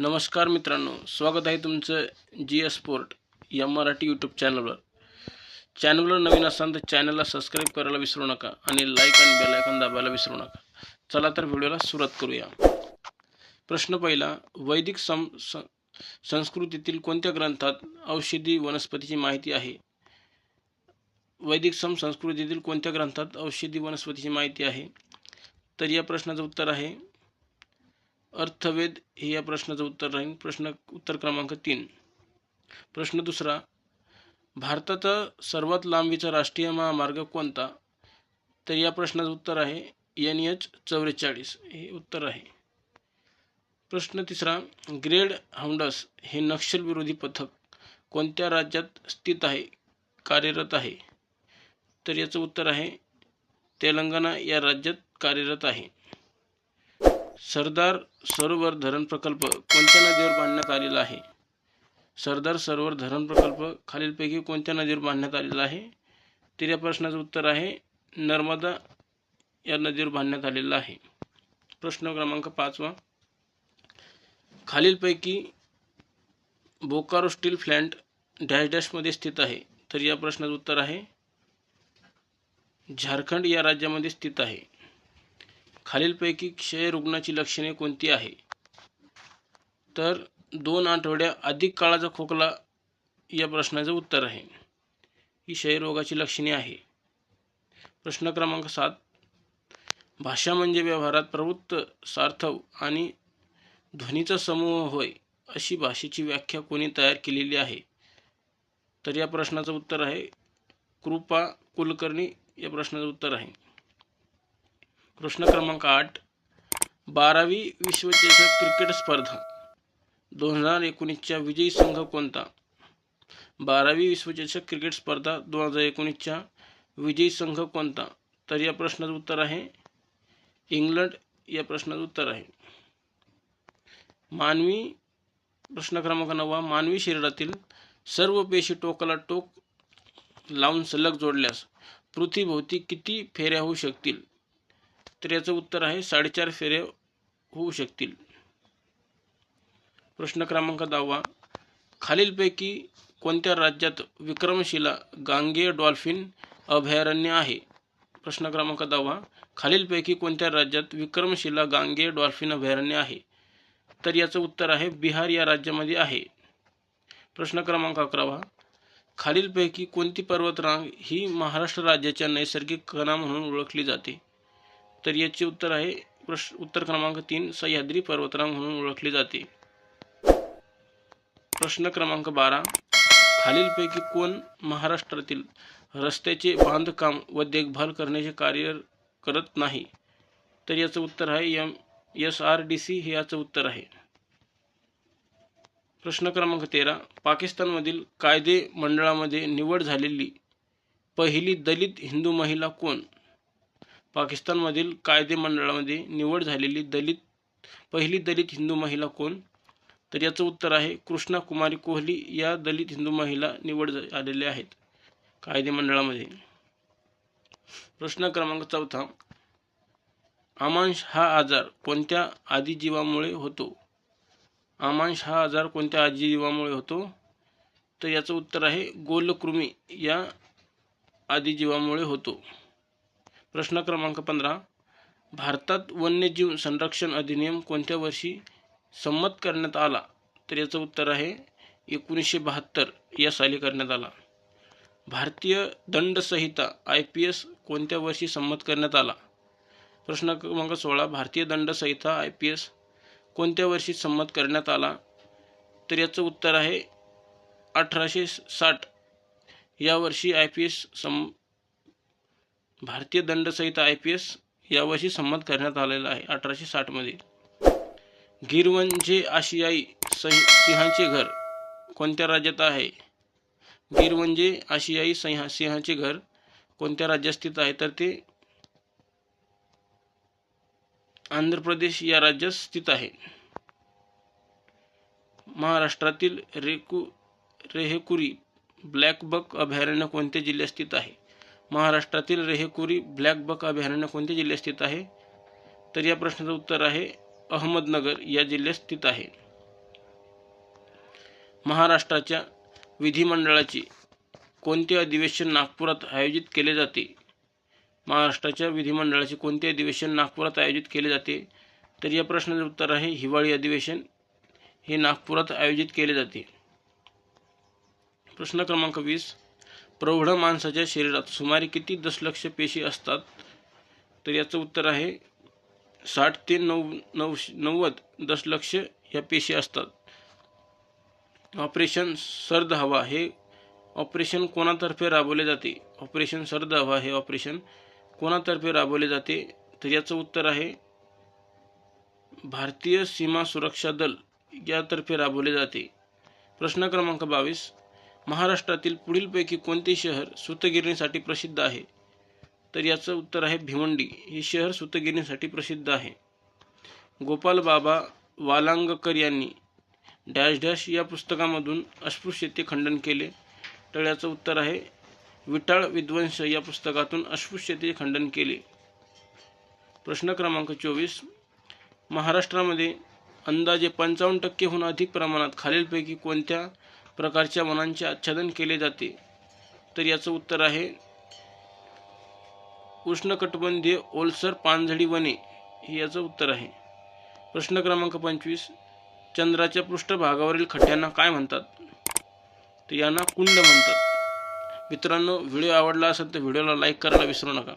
नमस्कार मित्रांनो, स्वागत आहे तुमचं GS स्पोर्ट या मराठी यूट्यूब चॅनलवर. चॅनलवर नवीन असाल तर चॅनलला सबस्क्राईब करायला विसरू नका आणि लाईक आणि बेल आयकॉन दाबायला विसरू नका. चला तर व्हिडिओला सुरुवात करूया. प्रश्न पहिला, वैदिक संस्कृतीतील कोणत्या ग्रंथात औषधी वनस्पतीची माहिती आहे? वैदिक संस्कृतीतील कोणत्या ग्रंथात औषधी वनस्पतीची माहिती आहे? तर या प्रश्नाचं उत्तर आहे अर्थवेद हे या प्रश्नाचं उत्तर राहील. उत्तर क्रमांक 3. प्रश्न दुसरा, भारताचा सर्वात लांबीचा राष्ट्रीय महामार्ग कोणता? तर या प्रश्नाचं उत्तर आहे NH-44 हे उत्तर आहे. प्रश्न तिसरा, ग्रेड हाऊंड्स हे नक्षलविरोधी पथक कोणत्या राज्यात स्थित आहे, कार्यरत आहे? तर याचं उत्तर आहे तेलंगणा या राज्यात कार्यरत आहे. सरदार सरोवर धरण प्रकल्प कोणत्या नदीवर बांधण्यात आलेला आहे? सरदार सरोवर धरण प्रकल्प खालीलपैकी कोणत्या नदीवर बांधण्यात आलेला आहे? तर या प्रश्नाचं उत्तर आहे नर्मदा या नदीवर बांधण्यात आलेला आहे. प्रश्न क्रमांक 5, खालीलपैकी बोकारो स्टील प्लांट डॅशमध्ये स्थित आहे? तर या प्रश्नाचं उत्तर आहे झारखंड या राज्यामध्ये स्थित आहे. खालीलपैकी क्षय रुग्णाची लक्षणे कोणती आहे? तर 2 आठवड्या अधिक काळाचा खोकला या प्रश्नाचं उत्तर आहे. ही क्षयरोगाची लक्षणे आहे. प्रश्न क्रमांक 7, भाषा म्हणजे व्यवहारात प्रवृत्त सार्थव आणि ध्वनीचा समूह होय अशी भाषेची व्याख्या कोणी तयार केलेली आहे? तर या प्रश्नाचं उत्तर आहे कृपा कुलकर्णी या प्रश्नाचं उत्तर आहे. प्रश्न क्रमांक 8, 12वी विश्वचषक क्रिकेट स्पर्धा 2019चा विजयी संघ कोणता? 12वी विश्वचषक क्रिकेट स्पर्धा 2019चा विजयी संघ कोणता? तर या प्रश्नाचं उत्तर आहे इंग्लंड या प्रश्नाचं उत्तर आहे. प्रश्न क्रमांक 9, मानवी शरीरातील सर्व पेशी टोकाला टोक लावून सलग जोडल्यास पृथ्वीभोवती किती फेऱ्या होऊ शकतील? तर याचं उत्तर आहे 4.5 फेऱ्या होऊ शकतील. प्रश्न क्रमांक 10, खालीलपैकी कोणत्या राज्यात विक्रमशिला गांगेय डॉल्फिन अभयारण्य आहे? प्रश्न क्रमांक 10, खालीलपैकी कोणत्या राज्यात विक्रमशिला गांगेय डॉल्फिन अभयारण्य आहे? तर याचं उत्तर आहे बिहार या राज्यामध्ये आहे. प्रश्न क्रमांक 11, खालीलपैकी कोणती पर्वतरांग ही महाराष्ट्र राज्याच्या नैसर्गिक कणा म्हणून ओळखली जाते? तर याचे उत्तर आहे उत्तर क्रमांक 3, सह्याद्री पर्वतरांग म्हणून ओळखली जाते. प्रश्न क्रमांक 12, खालीलपैकी कोण महाराष्ट्रातील रस्त्याचे बांधकाम व देखभाल करण्याचे कार्य करत नाही? तर याचं उत्तर आहे SRDC हे याचं उत्तर आहे. प्रश्न क्रमांक 13, पाकिस्तानमधील कायदे मंडळामध्ये निवड झालेली पहिली दलित हिंदू महिला कोण? पाकिस्तानमधील कायदे मंडळामध्ये निवड झालेली पहिली दलित हिंदू महिला कोण? तर याचं उत्तर आहे कृष्णा कुमारी कोहली या दलित हिंदू महिला निवड झालेल्या आहेत कायदे मंडळामध्ये. प्रश्न क्रमांक 14, आमांश हा आजार कोणत्या आदिजीवामुळे होतो? आमांश हा आजार कोणत्या आदिजीवामुळे होतो? तर याचं उत्तर आहे गोलकृमी या आदिजीवामुळे होतो. प्रश्न क्रमांक 15, भारतात वन्यजीव संरक्षण अधिनियम कोणत्या वर्षी संमत करण्यात आला? तर याचं उत्तर आहे 1972 या साली करण्यात आला. भारतीय दंड संहिता IPS कोणत्या वर्षी संमत करण्यात आला? प्रश्न क्रमांक 16, भारतीय दंड संहिता IPS कोणत्या वर्षी संमत करण्यात आला? तर याचं उत्तर आहे 1860 या वर्षी भारतीय दंड संहिता IPS या वर्षी संमत करण्यात आलेला आहे 1860 मध्ये. गिरवंजे आशियाई सिंहाचे घर कोणत्या राज्यात आहे? गिरवंजे आशियाई सिंहाचे घर कोणत्या राज्यात स्थित आहे? तर ते आंध्र प्रदेश या राज्यात स्थित आहे. महाराष्ट्रातील रेहेकुरी ब्लॅक बक अभयारण्य कोणत्या जिल्ह्यात स्थित आहे? महाराष्ट्रातील रेहेकुरी ब्लॅक बक अभयारण्य कोणत्या जिल्ह्यात स्थित आहे? तर या प्रश्नाचं उत्तर आहे अहमदनगर या जिल्ह्यात स्थित आहे. महाराष्ट्राच्या विधिमंडळाचे कोणते अधिवेशन नागपुरात आयोजित केले जाते? महाराष्ट्राच्या विधिमंडळाचे कोणते अधिवेशन नागपुरात आयोजित केले जाते? तर या प्रश्नाचे उत्तर आहे हिवाळी अधिवेशन हे नागपुरात आयोजित केले जाते. प्रश्न क्रमांक 20. प्रौढ माणसाच्या शरीरात सुमारे किती दशलक्ष पेशी असतात? तर याचं उत्तर आहे 60 ते 90 दशलक्ष या पेशी असतात. ऑपरेशन सर्द हवा हे ऑपरेशन कोणातर्फे राबवले जाते? ऑपरेशन सर्द हवा हे ऑपरेशन कोणातर्फे राबवले जाते? तर याचं उत्तर आहे भारतीय सीमा सुरक्षा दल यातर्फे राबवले जाते. प्रश्न क्रमांक 22. महाराष्ट्रातील पुढीलपैकी कोणते शहर सूतगिरणीसाठी प्रसिद्ध आहे? तर याचं उत्तर आहे भिवंडी हे शहर सूतगिरणीसाठी प्रसिद्ध आहे. गोपाल बाबा वालांगकर यांनी डॅश डॅश या पुस्तकामधून अस्पृश्यते खंडन केले. तर याचं उत्तर आहे विटाळ विध्वंस या पुस्तकातून अस्पृश्यते खंडन केले. प्रश्न क्रमांक 24. महाराष्ट्रामध्ये अंदाजे 55% अधिक प्रमाणात खालीलपैकी कोणत्या प्रकारच्या वनांचे आच्छादन केले जाते? तर याचं उत्तर आहे उष्णकटिबंधीय ओलसर पानझडी वने हे याचं उत्तर आहे. प्रश्न क्रमांक 25. चंद्राच्या पृष्ठभागावरील खड्ड्यांना काय म्हणतात? तर यांना कुंड म्हणतात. मित्रांनो, व्हिडिओ आवडला असेल तर व्हिडिओला लाईक करायला विसरू नका.